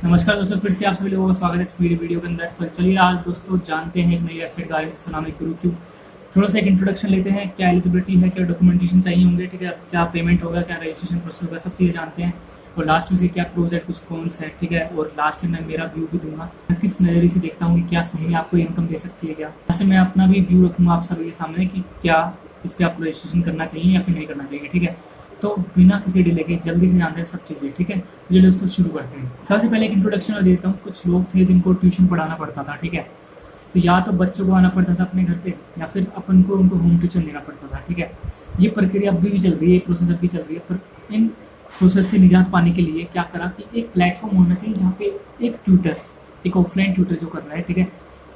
नमस्कार दोस्तों, फिर से आप सभी लोगों का स्वागत है इस वीडियो के अंदर। तो चलिए आज दोस्तों जानते हैं एक नई वेबसाइट के बारे में जिसका नाम है गुरुक्यू। थोड़ा सा एक इंट्रोडक्शन लेते हैं, क्या एलिजिबिलिटी है, क्या डॉक्यूमेंटेशन चाहिए होंगे, ठीक है, क्या पेमेंट होगा, क्या रजिस्ट्रेशन प्रोसेस होगा, सब चीज़ें जानते हैं। और लास्ट में से क्या प्रोज है, कुछ कॉन्स है, ठीक है। और लास्ट में मैं मेरा व्यू भी दूंगा, मैं किस नज़रिए से देखता हूँ कि क्या सही में आपको इनकम दे सकती है क्या। लास्ट में मैं अपना भी व्यू रखूँगा आप सभी के सामने कि क्या इस पर आपको रजिस्ट्रेशन करना चाहिए या फिर नहीं करना चाहिए, ठीक है। तो बिना किसी डिले के जल्दी से जानते हैं सब चीज़ें, ठीक है। चलिए दोस्तों शुरू करते हैं। सबसे पहले एक इंट्रोडक्शन देता हूँ। कुछ लोग थे जिनको ट्यूशन पढ़ाना पड़ता था, ठीक है। तो या तो बच्चों को आना पड़ता था अपने घर पे या फिर अपन को उनको होम ट्यूशन देना पड़ता था, ठीक है। ये प्रक्रिया अभी भी चल रही है, प्रोसेस अभी चल रही है। पर इन प्रोसेस से निजात पाने के लिए क्या करा कि एक प्लेटफॉर्म होना चाहिए जहाँ पे एक ट्यूटर, एक ऑफलाइन ट्यूटर जो कर रहा है, ठीक है,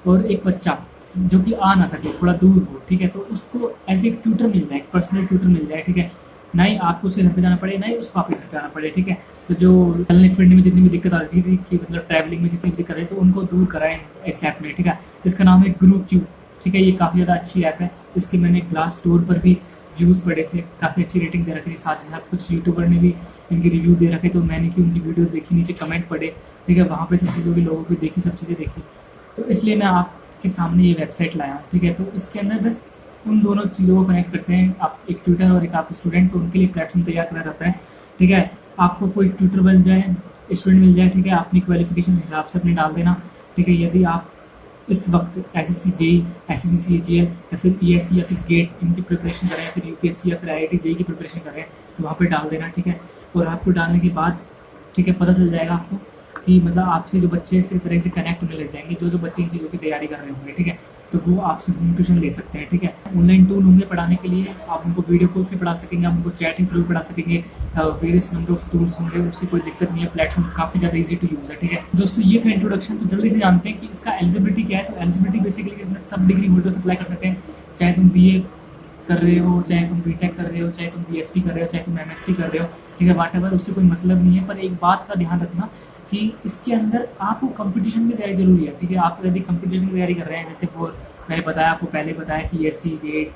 और एक बच्चा जो कि आ ना सके, थोड़ा दूर हो, ठीक है, तो उसको एज एक ट्यूटर मिल जाए, एक पर्सनल ट्यूटर मिल जाए, ठीक है। ना ही आपको उसके घर पे जाना पड़े, ना ही उसको आपके घर पे आना पड़े, ठीक है। तो जो चलने फिरने में जितनी भी दिक्कत आती थी कि मतलब ट्रैवलिंग में जितनी भी दिक्कत है तो उनको दूर कराएं इस ऐप में, ठीक है। इसका नाम है गुरुक्यू, ठीक है। ये काफ़ी ज़्यादा अच्छी ऐप है। इसके मैंने ग्लास स्टोर पर भी व्यूज़ पढ़े थे, काफ़ी अच्छी रेटिंग दे रखी थी। साथ ही साथ कुछ यूट्यूबर ने भी इनकी रिव्यू दे रखे, तो मैंने कि उनकी वीडियो देखी, नीचे कमेंट पढ़े, ठीक है। वहाँ पर सब चीज़ों की लोगों की देखी, सब चीज़ें देखी, तो इसलिए मैं आपके सामने ये वेबसाइट लाया हूँ, ठीक है। तो इसके अंदर बस उन दोनों चीज़ों को कनेक्ट करते हैं, आप एक ट्यूटर और एक आप स्टूडेंट, तो उनके लिए प्लेटफॉर्म तैयार करा जाता है, ठीक है। आपको कोई ट्यूटर बन जाए, स्टूडेंट मिल जाए, ठीक है, अपनी क्वालिफिकेशन के हिसाब से अपने डाल देना, ठीक है। यदि आप इस वक्त एसएससी जेई, एसएससी सीजीएल या फिर पीएससी या फिर गेट इनकी प्रिपरेशन करें या फिर यूपीएससी या फिर आईआईटी जेई की प्रिपरेशन करें तो वहाँ पर डाल देना, ठीक है। और आपको डालने के बाद, ठीक है, पता चल जाएगा आपको कि मतलब आपसे जो बच्चे इस तरह से कनेक्ट होने लग जाएंगे, जो बच्चे इन चीज़ों की तैयारी कर रहे होंगे, ठीक है, तो वो आपसे होम ट्यूशन ले सकते हैं, ठीक है। ऑनलाइन टूल होंगे पढ़ाने के लिए, आप उनको वीडियो कॉल से पढ़ा सकेंगे, आप उनको चैटिंग थ्रू पढ़ा सकेंगे, वेरियस नंबर ऑफ टूल्स होंगे, उससे कोई दिक्कत नहीं है। प्लेटफॉर्म काफ़ी ज़्यादा ईजी टू यूज़ है, ठीक है दोस्तों। ये था इंट्रोडक्शन। तो जल्दी से जानते हैं कि इसका एलिजिबिलिटी क्या है। तो एलिजिबिलिटी बेसिकली इसमें सब डिग्री होल्डर्स अप्लाई कर सकते हैं, चाहे तुम बीए कर रहे हो, चाहे तुम बीटेक कर रहे हो, चाहे तुम बीएससी कर रहे हो, चाहे तुम एमएससी कर रहे हो, ठीक है, व्हाटएवर, उससे कोई मतलब नहीं है। पर एक बात का ध्यान रखना कि इसके अंदर आपको कंपटीशन की तैयारी जरूरी है, ठीक है। आप यदि कंपटीशन की तैयारी कर रहे हैं, जैसे वो मैंने बताया, आपको पहले बताया कि SC GATE,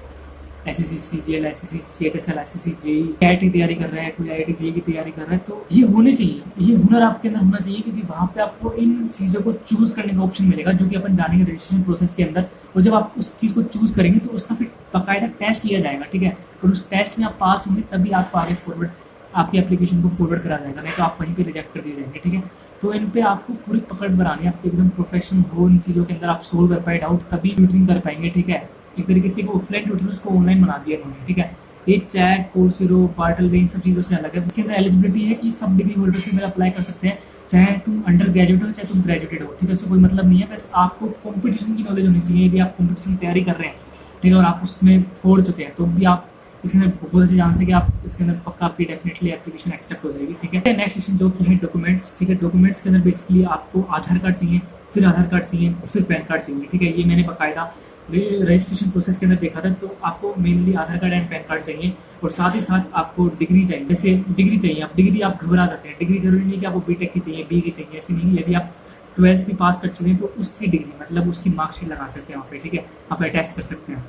SSC CGL, SSC CHSL, SSC JE, IIT तैयारी कर रहा है, कोई आईआईटी जेई की तैयारी कर रहा है, तो ये होने चाहिए, ये हुनर आपके अंदर होना चाहिए, क्योंकि वहाँ पे आपको इन चीज़ों को चूज करने का ऑप्शन मिलेगा, जो कि अपन जानेंगे रजिस्ट्रेशन प्रोसेस के अंदर। और जब आप उस चीज़ को चूज करेंगे तो उसका फिर बाकायदा टेस्ट लिया जाएगा, ठीक है। और उस टेस्ट में आप पास होंगे तभी आपको आगे फॉरवर्ड, आपकी एप्लीकेशन को फॉरवर्ड करा जाएगा, नहीं तो आप वहीं पे रिजेक्ट कर दिए जाएंगे, ठीक है। तो इन पे आपको पूरी पकड़ बनानी है, आप एकदम प्रोफेशनल हो इन चीज़ों के अंदर, आप सोल्व कर पाए डाउट, तभी ट्यूटरिंग कर पाएंगे, ठीक है। एक तरीके से ऑफलाइन ट्यूटर उसको ऑनलाइन बना दिया इन्होंने, ठीक है। ये चैट, कोर्सेरो, बार्टलवे, इन सब चीज़ों से अलग है। इसके अंदर एलिजिबिलिटी है कि सब डिग्री होल्डर से मेरा अप्लाई कर सकते हैं, चाहे तुम अंडर ग्रेजुएट हो, चाहे तुम ग्रेजुएटेड हो, ठीक है। उससे कोई मतलब नहीं है, बस आपको कॉम्पिटिशन की नॉलेज होनी चाहिए। यदि आप कॉम्पिटिशन की तैयारी कर रहे हैं, ठीक है, और आप उसमें फोड़ चुके हैं, तो भी आप इसके अंदर बहुत अच्छे चांस है कि आप इसके अंदर पक्का आपकी डेफिनेटली एप्लीकेशन एक्सेप्ट हो जाएगी, ठीक है। नेक्स्ट सेक्शन जो कि है डॉक्यूमेंट्स, ठीक है। डॉक्यूमेंट्स के अंदर बेसिकली आपको आधार कार्ड चाहिए, फिर आधार कार्ड चाहिए, फिर पैन कार्ड चाहिए, ठीक है। ये मैंने बाकायदा रजिस्ट्रेशन प्रोसेस के अंदर देखा था। तो आपको mainly Aadhaar card and pan card चाहिए, और साथ ही साथ आपको डिग्री चाहिए। जैसे डिग्री चाहिए, आप डिग्री आप घबरा जाते हैं, डिग्री जरूरी नहीं कि आपको बीटेक की चाहिए, बी की चाहिए, ऐसे नहीं। यदि आप 12th भी पास कर चुके हैं तो उसकी डिग्री मतलब उसकी मार्कशीट लगा सकते हैं वहाँ पे, ठीक है, आप अटैच कर सकते हैं,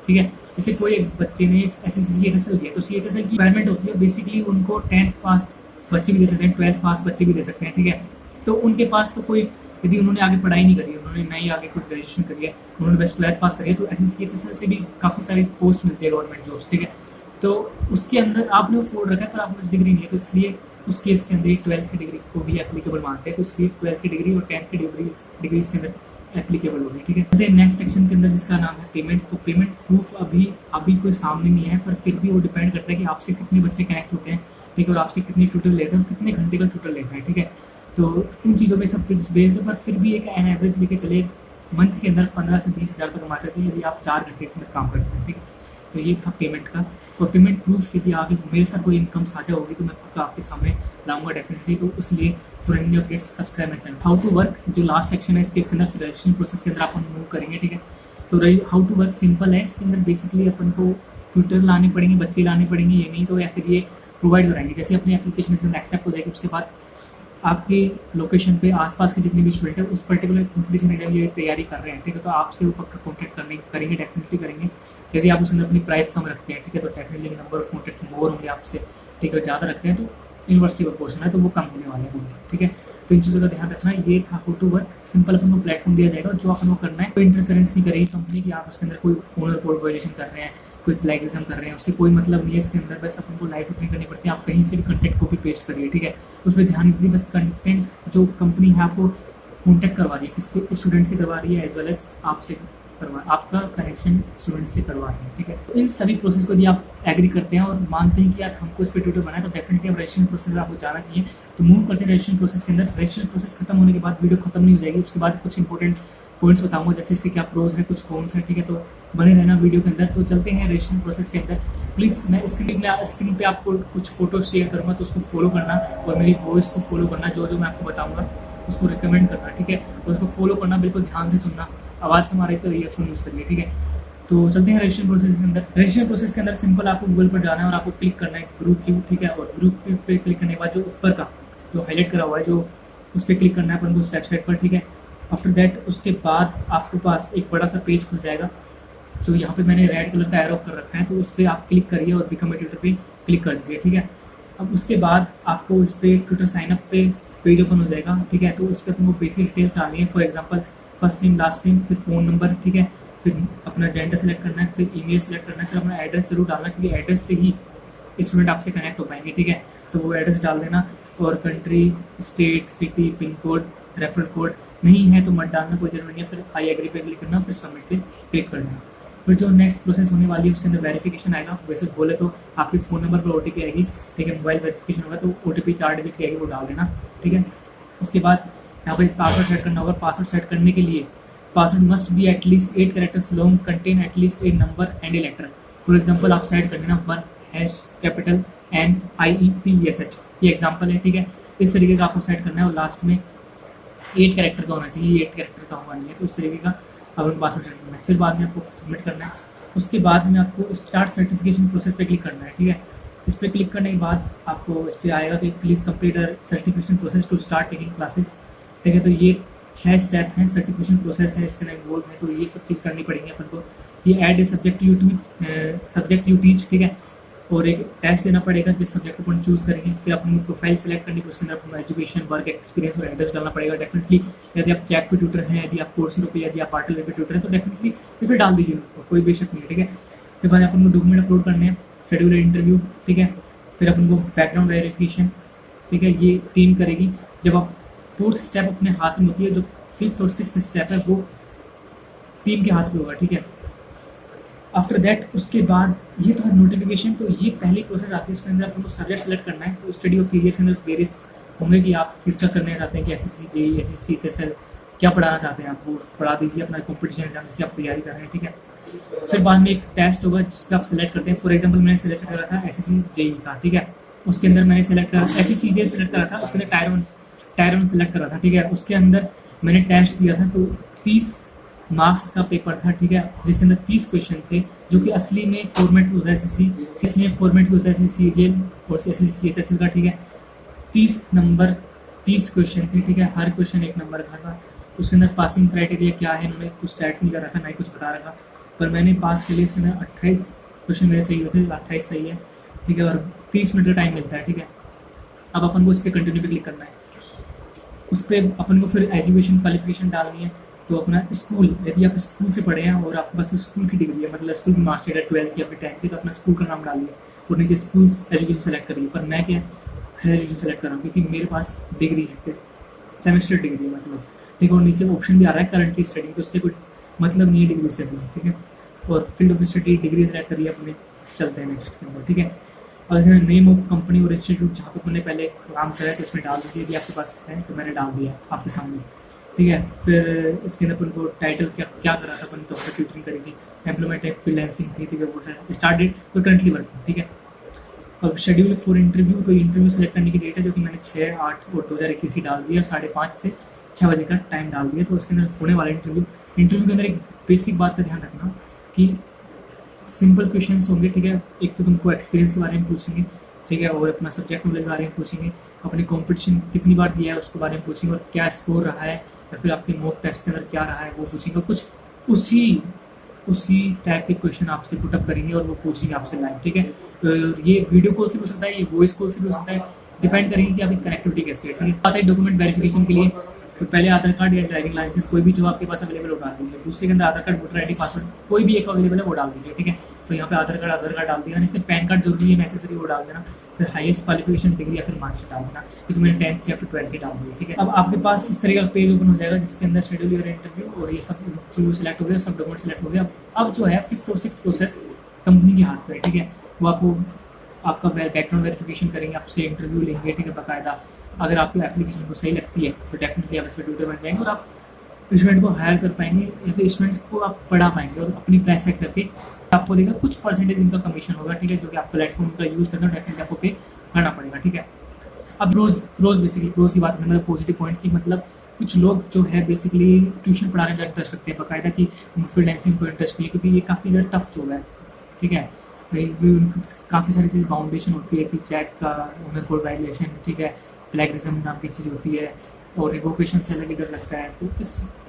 ठीक है। जैसे कोई एक बच्चे ने एसएससी सीएचएसएल किया, तो सीएचएसएल की रिक्वायरमेंट होती है बेसिकली, उनको 10th पास बच्चे भी दे सकते हैं, 12th पास बच्चे भी दे सकते हैं, ठीक है। तो उनके पास तो कोई, यदि उन्होंने आगे पढ़ाई नहीं करी है, उन्होंने नहीं आगे कोई ग्रेजुएशन करी है, उन्होंने बस 12th पास करी है, तो एसएससी सीएचएसएल से भी काफ़ी सारी पोस्ट मिलती है, गवर्नमेंट जॉब्स, ठीक है। तो उसके अंदर आपने वो फोड़ रखा है पर आपके पास डिग्री नहीं है, तो इसलिए उस केस के अंदर 12th की डिग्री को भी एप्लीकेबल मानते हैं, तो इसलिए 12th की डिग्री और 10th की डिग्री इसके अंदर एप्लीकेबल होगी, ठीक है। नेक्स्ट सेक्शन के अंदर जिसका नाम है पेमेंट, तो पेमेंट प्रूफ अभी कोई सामने नहीं है, पर फिर भी वो डिपेंड करता है कि आपसे कितने बच्चे कनेक्ट होते हैं, ठीक है, और आपसे कितने ट्यूटर लेते हैं, कितने घंटे का ट्यूटर लेते हैं, ठीक है। तो उन चीज़ों में सब कुछ बेस्ड है, पर फिर भी एक एन एवरेज लेके चले, मंथ के अंदर 15 से 20 हज़ार तक कमा सकते हैं यदि आप 4 घंटे के अंदर काम करते हैं, ठीक है। तो ये था पेमेंट का। और पेमेंट प्रूफ यदि आगे मेरे साथ कोई इनकम साझा होगी तो मैं आपको आपके सामने लाऊंगा डेफिनेटली, तो इसलिए for any updates subscribe my channel. How to work जो लास्ट सेक्शन है इसके अंदर रजिस्ट्रेशन प्रोसेस के अंदर अपन मूव करेंगे, ठीक है। तो हाउ टू वर्क सिंपल है, इसके अंदर बेसिकली अपन को ट्यूटर लाने पड़ेंगे, बच्चे लाने पड़ेंगे, ये नहीं तो या फिर ये प्रोवाइड कराएंगे। जैसे अपनी एप्लीकेशन इसके अंदर एक्सेप्ट हो जाएगी, उसके बाद आपके लोकेशन पे आसपास के जितने भी स्टूडेंट है उस पर्टिकुलर कॉम्पिटिशन के लिए तैयारी कर रहे हैं, ठीक है, तो आपसे वो पक्का कॉन्टैक्ट करेंगे, डेफिनेटली करेंगे। यदि आप उसके अंदर अपनी प्राइस कम रखते हैं, ठीक है, तो डेफिनेटली नंबर ऑफ कॉन्टैक्ट मोर होंगे आपसे, ठीक है, ज़्यादा रखते हैं तो यूनिवर्सिटी प्रोपोर्शन है तो वो कम होने वाले हैं, ठीक है। तो इन चीज़ों का ध्यान रखना। ये था हाउ टू वर्क, सिंपल अपन को प्लेटफॉर्म दिया जाएगा, जो अपन को करना है, कोई इंटरफेरेंस नहीं करेगी कंपनी की, आप उसके अंदर कोई ओनर कोड वायलेशन कर रहे हैं, कोई प्लेगरिज्म कर रहे हैं, उससे कोई मतलब नहीं है इसके अंदर। बस अपन को लाइफ उतनी करनी पड़ती है, आप कहीं से भी कंटेंट कॉपी पेस्ट करिए, ठीक है। उस पर ध्यान दीजिए, बस कंटेंट जो कंपनी है आपको कॉन्टैक्ट करवा रही है, किससे, स्टूडेंट से करवा रही है एज वेल एज आपसे करवा, आपका कनेक्शन स्टूडेंट से करवा रहे हैं, ठीक है। तो इन सभी प्रोसेस को यदि आप एग्री करते हैं और मानते हैं कि यार हमको इस पर ट्यूटर बनाए, तो डेफिनेटली रजिस्ट्रेशन प्रोसेस आपको जाना चाहिए। तो मूव करते हैं रजिस्ट्रेशन प्रोसेस के अंदर। रजिस्ट्रेशन प्रोसेस खत्म होने के बाद वीडियो खत्म नहीं हो जाएगी, उसके बाद कुछ इंपॉर्टेंट पॉइंट्स बताऊंगा, जैसे इससे क्या प्रोज है, कुछ कॉन्स है, ठीक है। तो बने रहना वीडियो के अंदर। तो चलते हैं रजिस्ट्रेशन प्रोसेस के अंदर। प्लीज़ मैं स्क्रीन पे आपको कुछ फोटो शेयर करूँगा, तो उसको फॉलो करना और मेरी वॉइस को फॉलो करना, जो जो मैं आपको बताऊँगा उसको रिकमेंड करना, ठीक है। और उसको फॉलो करना, बिल्कुल ध्यान से सुनना, आवाज़ कम आ रही तो ईयरफोन यूज़ करिए, ठीक है। तो चलते हैं रजिस्ट्रेशन प्रोसेस के अंदर। रजिस्ट्रेशन प्रोसेस के अंदर सिंपल आपको गूगल पर जाना है और आपको क्लिक करना है ग्रुप क्यू, ठीक है। और ग्रुप क्यू पे क्लिक करने के बाद जो ऊपर का जो हाईलाइट करा हुआ है, जो उस पर क्लिक करना है अपन को उस वेबसाइट पर, ठीक है। आफ्टर दैट उसके बाद आपके पास एक बड़ा सा पेज खुल जाएगा, जो यहाँ पे मैंने रेड कलर का एरो कर रखा है, तो उस पर आप क्लिक करिए और बिकम ए ट्यूटर पे क्लिक कर दीजिए, ठीक है। अब उसके बाद आपको इस पर ट्विटर साइनअप पे पेज ओपन हो जाएगा, ठीक है। तो उस पर आपको बेसिक डिटेल्स आनी है, for example first name, last name, फिर फ़ोन नंबर, ठीक है। फिर अपना जेंडर सेलेक्ट करना है, फिर ईमेल सेलेक्ट करना है, फिर अपना एड्रेस जरूर डालना, क्योंकि एड्रेस से ही स्टूडेंट आपसे कनेक्ट हो पाएंगे, ठीक है। तो वो एड्रेस डाल देना और country, state, city, pin code, referral code नहीं है तो मत डालना, कोई जरूरी नहीं है। फिर आई एग्री पे क्लिक करना, फिर सबमिट पे क्लिक करना। फिर जो नेक्स्ट प्रोसेस होने वाली है उसके अंदर वेरिफिकेशन आएगा। वैसे बोले तो आपके फ़ोन नंबर पर OTP आएगी, ठीक है। मोबाइल वेरिफिकेशन होगा तो OTP 4 डिजिट की आएगी, वो डाल देना, ठीक है। उसके बाद यहाँ पर पासवर्ड सेट करना होगा। पासवर्ड सेट करने के लिए password must be at least 8 characters long, contain at least a number and a letter. For example आप सेट कर देना 1# कैपिटल NIEPSH, ये एग्जाम्पल है, ठीक है। इस तरीके का आपको सेट करना है और लास्ट में 8 कैरेक्टर का होना चाहिए, 8 कैरेक्टर का होगा नहीं है, तो इस तरीके का अब पासवर्ड सेट करना है। फिर बाद में आपको सबमिट करना है। उसके बाद में आपको स्टार्ट सर्टिफिकेशन प्रोसेस पे क्लिक करना है, ठीक है। इस पर क्लिक करने के बाद आपको इस पर आएगा कि please complete certification process to start taking classes, ठीक है। तो ये 6 स्टेप हैं, सर्टिफिकेशन प्रोसेस है, इसके अंदर इन्वॉल्व है, तो ये सब चीज़ करनी पड़ेगी अपन को। ये add a subject you teach, ठीक है। और एक टेस्ट देना पड़ेगा जिस सब्जेक्ट को अपन चूज़ करेंगे। फिर अपन प्रोफाइल सेलेक्ट करनी, उसके अंदर अपना एजुकेशन, वर्क एक्सपीरियंस और एड्रेस डालना पड़ेगा। डेफिनेटली यदि आप चैक पे ट्यूटर हैं, यदि आप कोर्सेज पे, यदि आप पार्टल पे ट्यूटर हैं, तो डेफिनेटली इस पर डाल दीजिए, कोई बेशक नहीं है, ठीक है। फिर बाद अपन को डॉक्यूमेंट अपलोड करने हैं, शेड्यूल इंटरव्यू, ठीक है। फिर अपन को बैकग्राउंड वेरिफिकेशन, ठीक है, ये टीम करेगी। जब आप 4th स्टेप अपने हाथ में होती है, जो 5th और 6th स्टेप है वो टीम के हाथ में होगा, ठीक है। आफ्टर दैट उसके बाद ये तो है नोटिफिकेशन। तो ये पहली प्रोसेस आती है, इसके अंदर आपको सब्जेक्ट सेलेक्ट करना है। तो स्टडी ऑफ एरियाज के अंदर वेरियस होंगे कि आप किसका करना चाहते हैं, कि SSC, JEE, SSC, SSL क्या पढ़ाना चाहते हैं, आप वो पढ़ा दीजिए, अपना कॉम्पिटिशन एग्जाम जिसकी आप तैयारी कर रहे हैं, ठीक है। फिर बाद में एक टेस्ट होगा जिसका आप सेलेक्ट करते हैं। फॉर एग्जाम्पल मैंने सेलेक्ट करा था SSC JEE का, ठीक है। उसके अंदर मैंने सेलेक्ट करा SSC JEE सेलेक्ट करा था, उसके अंदर टायर 1 सेलेक्ट करा था, ठीक है। उसके अंदर मैंने टेस्ट दिया था, तो 30 मार्क्स का पेपर था, ठीक है, जिसके अंदर 30 क्वेश्चन थे, जो कि असली में फॉर्मेट होता है SSC में फॉर्मेट भी होता है SSC JEE और SSC SSL का, ठीक है। 30 नंबर 30 क्वेश्चन थे, ठीक है। हर क्वेश्चन 1 नंबर का था। उसके अंदर पासिंग क्राइटेरिया क्या है, उन्होंने कुछ सेट नहीं कर रखा, ना ही कुछ बता रखा, पर मैंने पास के लिए इसके अंदर 28 क्वेश्चन मेरे सही होते, 28 सही है, ठीक है। और 30 मिनट का टाइम मिलता है, ठीक है। अब अपन को इस पर कंटिन्यू पे क्लिक करना है। उस पर अपन को फिर एजुकेशन क्वालिफिकेशन डालनी है। तो अपना स्कूल, यदि आप स्कूल से पढ़े हैं और आपके पास स्कूल की डिग्री है, मतलब स्कूल की मास्टर है 12th या फिर 10th की, तो अपना स्कूल का नाम डालिए और नीचे स्कूल एजुकेशन सेलेक्ट करिए। पर मैं क्या हायर एजुकेशन सेलेक्ट कर रहा हूँ, क्योंकि मेरे पास डिग्री है, सेमेस्टर डिग्री है, मतलब, ठीक है। और नीचे ऑप्शन भी आ रहा है करंटली स्टडी, तो उससे कोई मतलब नहीं है डिग्री से भी, ठीक है। और field of study degree select करिए अपने। चलते हैं नेक्स्ट नंबर, ठीक है। और नेम ऑफ कंपनी और इंस्टीट्यूट जहाँ पर मैंने पहले काम करा है तो इसमें डाल दीजिए, यदि आपके पास है तो मैंने डाल दिया आपके सामने, ठीक है। फिर इसके अंदर अपन को टाइटल क्या करा था, अपन तो ट्यूटरिंग करी थी, एम्प्लॉयमेंट टाइप फ्रीलांसिंग थी, ठीक है, वो सर स्टार्ट डेट और करंटली वर्क, ठीक है। अब शेड्यूल फॉर इंटरव्यू, तो इंटरव्यू सेलेक्ट करने की डेट है, जो कि मैंने 6, 8 और 2021 ही डाल दिया, और 5:30 से 6 बजे का टाइम डाल दिया। तो उसके अंदर होने वाला इंटरव्यू के अंदर एक बेसिक बात का ध्यान रखना कि सिंपल क्वेश्चंस होंगे, ठीक है। एक तो तुमको एक्सपीरियंस के बारे में पूछेंगे, ठीक है, और अपना सब्जेक्ट नॉलेज के बारे में पूछेंगे, अपने कंपटीशन कितनी बार दिया है उसके बारे में पूछेंगे, और क्या स्कोर रहा है, या फिर आपके मॉक टेस्ट के अंदर क्या रहा है वो पूछेंगे। कुछ उसी टाइप के क्वेश्चन आपसे पुटअप करेंगे और वो पूछेंगे आपसे लाइव, ठीक है। तो ये वीडियो कॉल से भी हो सकता है, ये वॉइस कॉल से भी हो सकता है, डिपेंड करेगी कि आपकी कनेक्टिविटी कैसी है। ठीक है, आता है डॉक्यूमेंट वेरिफिकेशन के लिए, तो पहले आधार कार्ड या ड्राइविंग लाइसेंस कोई भी जो आपके पास अवेलेबल हो डाल दीजिए। दूसरे के अंदर आधार कार्ड, वोटर आईडी, पासवर्ड कोई भी एक अवेलेबल है वो डाल दीजिए। ठीक है, तो यहाँ पे आधार कार्ड डाल दिया, इसमें पैन कार्ड जरूरी है, नेसेसरी वो डाल देना। फिर हाईएस्ट क्वालिफिकेशन डिग्री या फिर मार्कशीट डाल देना, क्योंकि मैंने 10th या फिर 12th की डाल दी। ठीक है, अब आपके पास इस तरह का पेज ओपन हो जाएगा जिसके अंदर शेड्यूल योर इंटरव्यू और ये सब इंटरव्यू सेलेक्ट हो गया, सब डॉक्यूमेंट सेलेक्ट हो गया। अब जो है 5th और 6th प्रोसेस कंपनी के हाथ पे है। ठीक है, वो आपको आपका बैकग्राउंड वेरिफिकेशन करेंगे, आपसे इंटरव्यू लेंगे। ठीक है, बाकायदा अगर आपकी एप्लीकेशन को सही लगती है तो डेफिनेटली आप इसमें ट्यूटर बन जाएंगे और आप स्टूडेंट को हायर कर पाएंगे या फिर स्टूडेंट्स को आप पढ़ा पाएंगे और अपनी प्राइस सेट करके आपको देगा कुछ परसेंटेज इनका कमीशन होगा। ठीक है, जो कि आप प्लेटफॉर्म का यूज़ करते हो डेफिनेटली आपको पे करना पड़ेगा। ठीक है, अब रोज़ बेसिकली रोज़ की बात करें मतलब पॉजिटिव पॉइंट की, मतलब कुछ लोग जो है बेसिकली ट्यूशन पढ़ाने में इंटरेस्ट रखते हैं बाकायदा की फ्रीलांसिंग को इंटरेस्ट नहीं है, क्योंकि ये काफ़ी ज़्यादा टफ जॉब है। ठीक है, काफ़ी सारी चीज़ बाउंडेशन होती है कि चैट का ओनर कोड वायलेशन, ठीक है, प्लेगरिज्म नाम की चीज़ होती है और रिवोकेशन से अलग डर लगता है। तो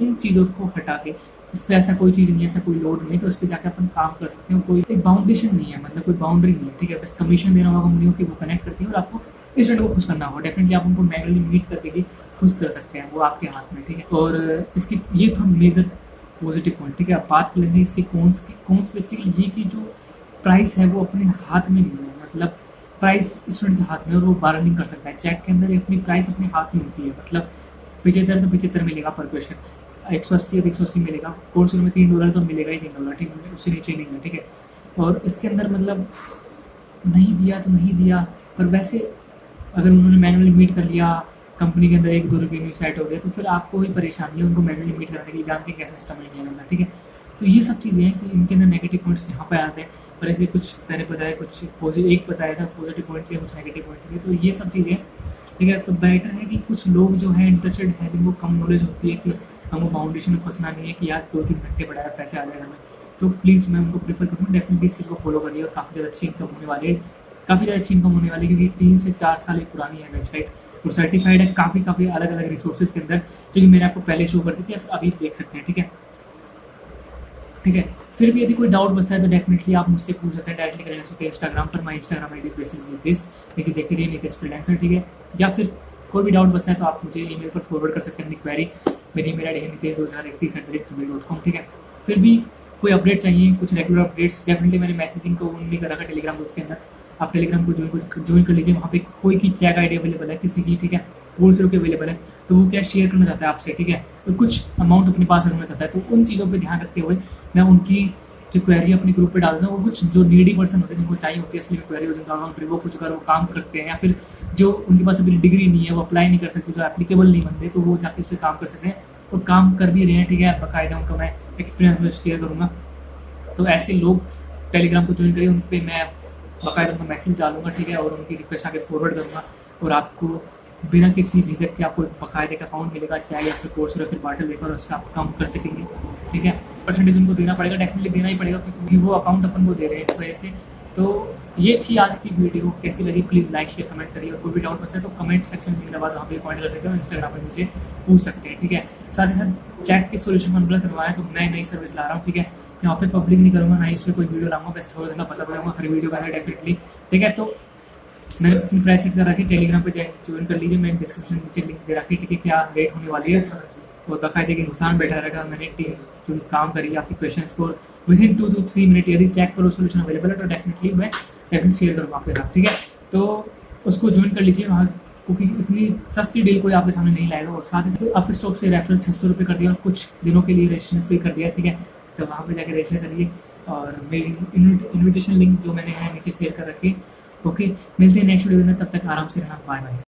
इन चीज़ों को हटा के इस पर ऐसा कोई चीज़ नहीं है, ऐसा कोई लोड नहीं है, तो इस पर जाकर अपन काम कर सकते हैं। कोई एक बाउंडेशन नहीं है, मतलब कोई बाउंड्री नहीं है। ठीक है, बस कमीशन देना होगा कंपनियों की, वो कनेक्ट करती है और आपको स्टूडेंट को खुश करना होगा। डेफिनेटली आप उनको मैनुअली मीट करके भी खुश कर सकते हैं, वो आपके हाथ में। ठीक है, और इसकी ये था मेजर पॉजिटिव पॉइंट। ठीक है, आप बात कर लेंगे इसके कौन्स बेसिकली ये कि जो प्राइस है वो अपने हाथ में नहीं है, मतलब प्राइस स्टूडेंट के हाथ में और वो बार्गेनिंग कर सकता है। चेक के अंदर अपनी प्राइस अपने हाथ में होती है, मतलब 75 तो 75 मिलेगा पर क्वेश्चन, 180 और 180 मिलेगा, कोर्स में $3 तो मिलेगा ही $3। ठीक है, उससे नीचे नहीं है। ठीक है, और इसके अंदर मतलब नहीं दिया तो नहीं दिया, पर वैसे अगर उन्होंने मैनुअली मीट कर लिया कंपनी के अंदर 1-2 रुपये में सेट हो गया तो फिर आपको ही परेशानी है उनको मैनुअली मीट करने की, जानते हैं कैसे सिस्टम है करना। ठीक है, तो ये सब चीज़ें हैं कि इनके अंदर नेगेटिव पॉइंट्स यहाँ पे आते हैं, पर इसलिए कुछ मैंने बताया, कुछ एक बताया था पॉजिटिव पॉइंट के, कुछ नेगेटिव पॉइंट के, तो ये सब चीज़ें। ठीक है, तो बेटर है कि कुछ लोग जो हैं इंटरेस्टेड हैं, जिनको कम नॉलेज होती है कि हमको फाउंडेशन में फंसना नहीं है कि यार 2-3 घंटे पढ़ाया पैसे आ जाएगा हमें, तो प्लीज़ मैं उनको प्रीफर करूँगा डेफिनेटली इस चीज़ को फॉलो करिए और काफ़ी ज़्यादा अच्छी इनकम होने वाली है, काफ़ी ज़्यादा अच्छी इनकम होने वाली है, क्योंकि 3 से 4 साल एक पुरानी है वेबसाइट और सर्टिफाइड है काफ़ी अलग अलग रिसोर्सेज के अंदर, जो कि मैंने आपको पहले शो कर दी थी, अभी देख सकते हैं। ठीक है, फिर भी यदि कोई डाउट बचता है तो डेफिनेटली आप मुझसे पूछ सकते हैं, डायरेक्टली कर सकते हैं इंस्टाग्राम पर, my Instagram ID basically this, इसे देखते रहिए नितेश फ्रीलांसर। ठीक है, या फिर कोई भी डाउट बचता है तो आप मुझे ईमेल पर फॉरवर्ड कर सकते हैं अपनी क्वेरी। मेरी ईमेल आईडी है nitesh2031@gmail.com। ठीक है, फिर भी कोई अपडेट चाहिए, कुछ रेगुलर अपडेट्स, डेफिनेटली मैंने मैसेजिंग को ऑन नहीं कर रखा टेलीग्राम ग्रुप के अंदर, आप टेलीग्राम को ज्वाइन कर लीजिए। वहाँ पे कोई की चैक आईडी अवेलेबल है किसी की, ठीक है, होलसेल के अवेलेबल है, तो वो क्या शेयर करना चाहता है आपसे। ठीक है, तो कुछ अमाउंट अपने पास रखना चाहता है, तो उन चीज़ों पर ध्यान रखते हुए मैं उनकी जो क्वेरी अपने ग्रुप पे डाल देता हूँ, वो कुछ जो नीडी पर्सन होते हैं जिनको चाहिए होती है इसलिए क्वेरी जिनका अकाउंट रिवोक हो चुका है, वो काम करते हैं, या फिर जो उनके पास अभी डिग्री नहीं है वो अप्लाई नहीं कर सकते, जो एप्लीकेबल नहीं बनते, तो वो जाके उस पर काम कर सकते हैं और काम कर भी रहे हैं। ठीक है, बाकायदा उनका मैं एक्सपीरियंस शेयर करूँगा, तो ऐसे लोग टेलीग्राम को ज्वाइन करिए, उन पर मैं बाकायदा उनका मैसेज डालूंगा। ठीक है, और उनकी रिक्वेस्ट आगे फॉरवर्ड करूँगा और आपको बिना किसी झिझक के आपको बाकायदे का अकाउंट मिलेगा, चाहे या फिर कोर्स या फिर बाटल लेकर उसका आप काम कर सकेंगे। ठीक है, परसेंटेज उनको देना पड़ेगा, डेफिनेटली देना ही पड़ेगा, क्योंकि वो अकाउंट अपन को दे रहे हैं इस वजह से। तो ये थी आज की वीडियो, कैसी लगी प्लीज़ लाइक शेयर कमेंट करिए, और कोई भी डाउट बचता है तो कमेंट सेक्शन में बाद वहाँ पे पॉइंट कर सकते हो, इंस्टाग्राम पर मुझे पूछ सकते हैं। ठीक है, साथ ही साथ चैट के सोल्यूशन कॉन्फ्रेंस करवाया, तो मैं नई सर्विस ला रहा हूँ। ठीक है, यहाँ पे पब्लिक नहीं करूँगा, ना इस पर कोई वीडियो लाऊंगा, बेस्ट हो जाएगा पता पड़ेगा हर वीडियो का है डेफिनेटली। ठीक है, तो मैंने अपनी प्राइस सेट कर रखी, टेलीग्राम पे ज्वाइन कर लीजिए, मैंने डिस्क्रिप्शन नीचे लिंक दे रखी। ठीक है, क्या डेट होने वाली है और बाकायदे के इंसान बैठा रहेगा, मैंने टीम जो काम करी आपकी क्वेश्चन को विदिन 2 to 3 मिनट यदि चेक करो सोल्यूशन अवेलेबल है तो डेफिनेटली मैं शेयर करूँगा आपके साथ। ठीक है, तो उसको ज्वाइन कर लीजिए वहाँ, क्योंकि इतनी सस्ती डील कोई आपके सामने नहीं लाएगा, और साथ ही साथ आपके स्टॉक पे रेफरल 600 रुपये कर दिया और कुछ दिनों के लिए रजिस्ट्रेशन फ्री कर दिया। ठीक है, तो वहाँ पे जाकर रजिस्टर करिए और मेरी इन्विटेशन लिंक जो मैंने नीचे शेयर कर रखी है। ओके, मिलते हैं नेक्स्ट वीडियो में, तब तक आराम से रहना, बाय बाय।